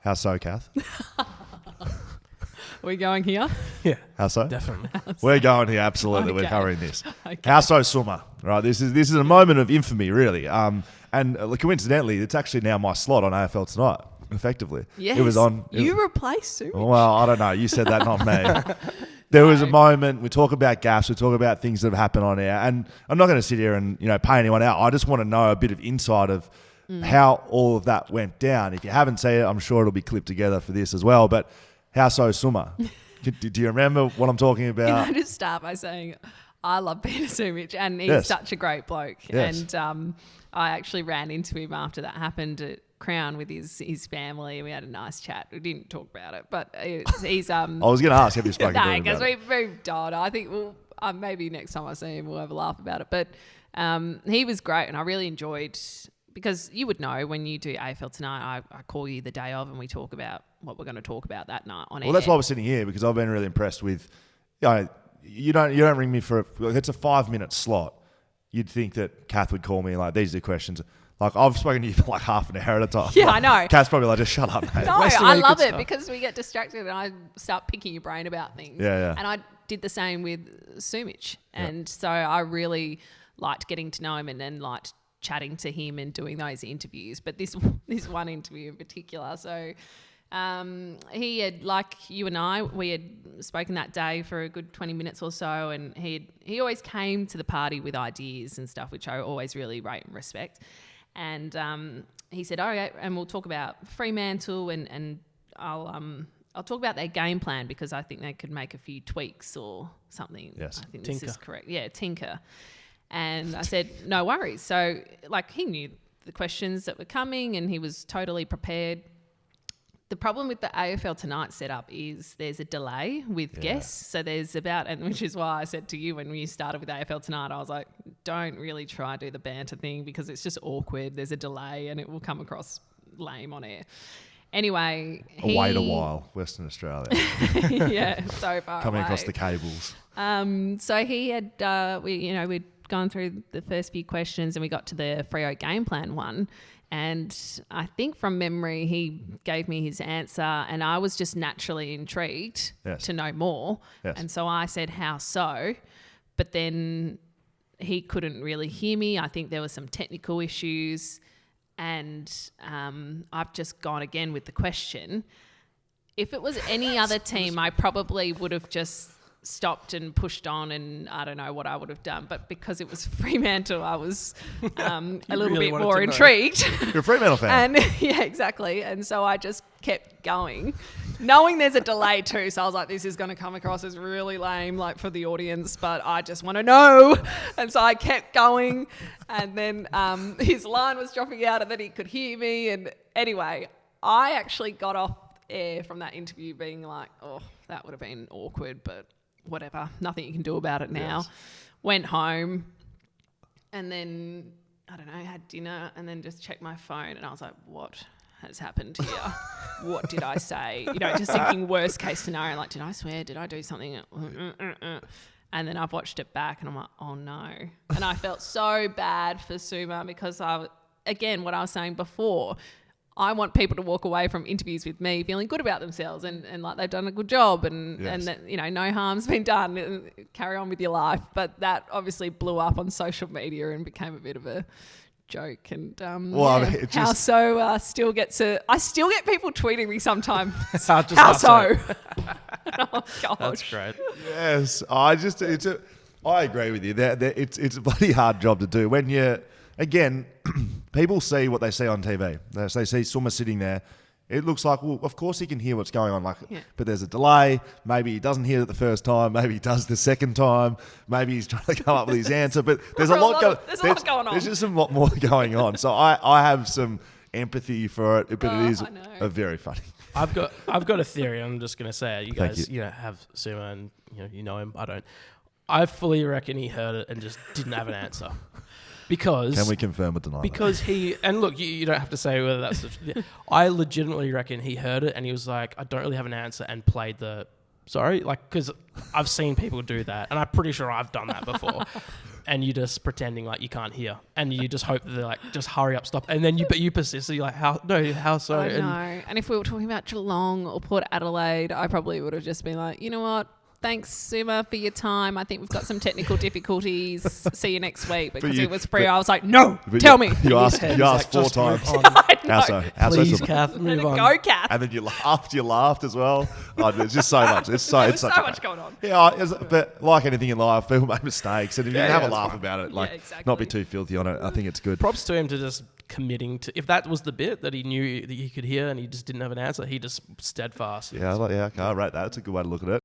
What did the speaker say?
How so, Kath? Are we going here? Yeah. How so? Definitely. We're going here, absolutely. Okay. We're covering this. Okay. How so, Suma? Right, this is a moment of infamy, really. And coincidentally, it's actually now my slot on AFL Tonight, effectively. Yes. It was on... You replaced Sumich. Well, I don't know. You said that, not me. There was a moment, we talk about gaps, we talk about things that have happened on air, and I'm not going to sit here and pay anyone out. I just want to know a bit of insight of how all of that went down. If you haven't seen it, I'm sure it'll be clipped together for this as well. But how so, Suma? Do you remember what I'm talking about? Can I just start by saying I love Peter Sumich and he's such a great bloke. Yes. And I actually ran into him after that happened at Crown with his family, and we had a nice chat. We didn't talk about it, but he's I was going to ask, have you spoken to him because about it? we moved on. I think maybe next time I see him we'll have a laugh about it. But he was great, and I really enjoyed, because you would know when you do AFL Tonight, I call you the day of and we talk about what we're going to talk about that night on air. Well, that's why we're sitting here, because I've been really impressed with, you don't ring me for, it's a 5-minute slot. You'd think that Kath would call me like, these are the questions. Like, I've spoken to you for like half an hour at a time. Yeah, like, I know. Kath's probably like, just shut up, mate. No, Wasting I really love good it stuff. because we get distracted and I start picking your brain about things. Yeah. And I did the same with Sumich. And so I really liked getting to know him and liked chatting to him and doing those interviews. But this one interview in particular, so he had, like you and I, we had spoken that day for a good 20 minutes or so, and he always came to the party with ideas and stuff, which I always really rate and respect. And he said, "Okay, and we'll talk about Fremantle, and I'll talk about their game plan because I think they could make a few tweaks or something." Yes. I think Tinker. this is correct. Yeah, tinker. And I said, "No worries." So, like, he knew the questions that were coming, and he was totally prepared. The problem with the AFL Tonight setup is there's a delay with guests. So there's and which is why I said to you when we started with AFL Tonight, I was like, don't really try to do the banter thing because it's just awkward. There's a delay and it will come across lame on air. Anyway, Wait a while, Western Australia. yeah, so far Coming away. across the cables. So he had, we'd gone through the first few questions and we got to the Freo game plan one. And I think from memory, he gave me his answer and I was just naturally intrigued to know more. Yes. And so I said, how so? But then he couldn't really hear me. I think there were some technical issues. And I've just gone again with the question. If it was any other team, I probably would have just stopped and pushed on and I don't know what I would have done. But because it was Fremantle, I was a little really bit wanted more to know. intrigued. You're a Fremantle fan. And yeah, exactly. And so I just kept going, knowing there's a delay too. So I was like, this is going to come across as really lame, like for the audience, but I just want to know. And so I kept going. And then his line was dropping out and then he could hear me. And anyway, I actually got off air from that interview being like, oh, that would have been awkward, but whatever. Nothing you can do about it now. Yes. Went home and then, I don't know, had dinner and then just checked my phone and I was like, what has happened here? What did I say? Just thinking worst case scenario, like, did I swear? Did I do something? And then I've watched it back and I'm like, oh no. And I felt so bad for Suma because again, what I was saying before, I want people to walk away from interviews with me feeling good about themselves and like they've done a good job and that, no harm's been done and carry on with your life. But that obviously blew up on social media and became a bit of a joke. And I still get people tweeting me sometimes. How so? Oh, gosh. That's great. Yes, I agree with you. It's a bloody hard job to do when again, people see what they see on TV. They see Suma sitting there. It looks like, well, of course he can hear what's going on. But there's a delay. Maybe he doesn't hear it the first time. Maybe he does the second time. Maybe he's trying to come up with his answer. But there's a lot going on. There's just a lot more going on. So I have some empathy for it, but it is a very funny. I've got a theory. I'm just going to say it. You guys, have Suma and you know him. I don't. I fully reckon he heard it and just didn't have an answer. Because can we confirm or deny because that? And look, you don't have to say whether that's I legitimately reckon he heard it and he was like, I don't really have an answer and played the sorry, like, because I've seen people do that, and I'm pretty sure I've done that before. And you're just pretending like you can't hear, and you just hope that they're like, just hurry up, stop, and then you persist. So you're like, how so? I know. And if we were talking about Geelong or Port Adelaide, I probably would have just been like, you know what? Thanks, Suma, for your time. I think we've got some technical difficulties. See you next week. Because it was free. I was like, no, tell me. You asked 4 times. Please, Kath, move on. Go, Kath. And then you laughed as well. There's just so much. It's so much going on. Yeah, but like anything in life, people make mistakes, and if you can have a laugh about it, like exactly. not be too filthy on it, I think it's good. Props to him to just committing to. If that was the bit that he knew that he could hear, and he just didn't have an answer, he just steadfast. Yeah, okay, I rate that. It's a good way to look at it.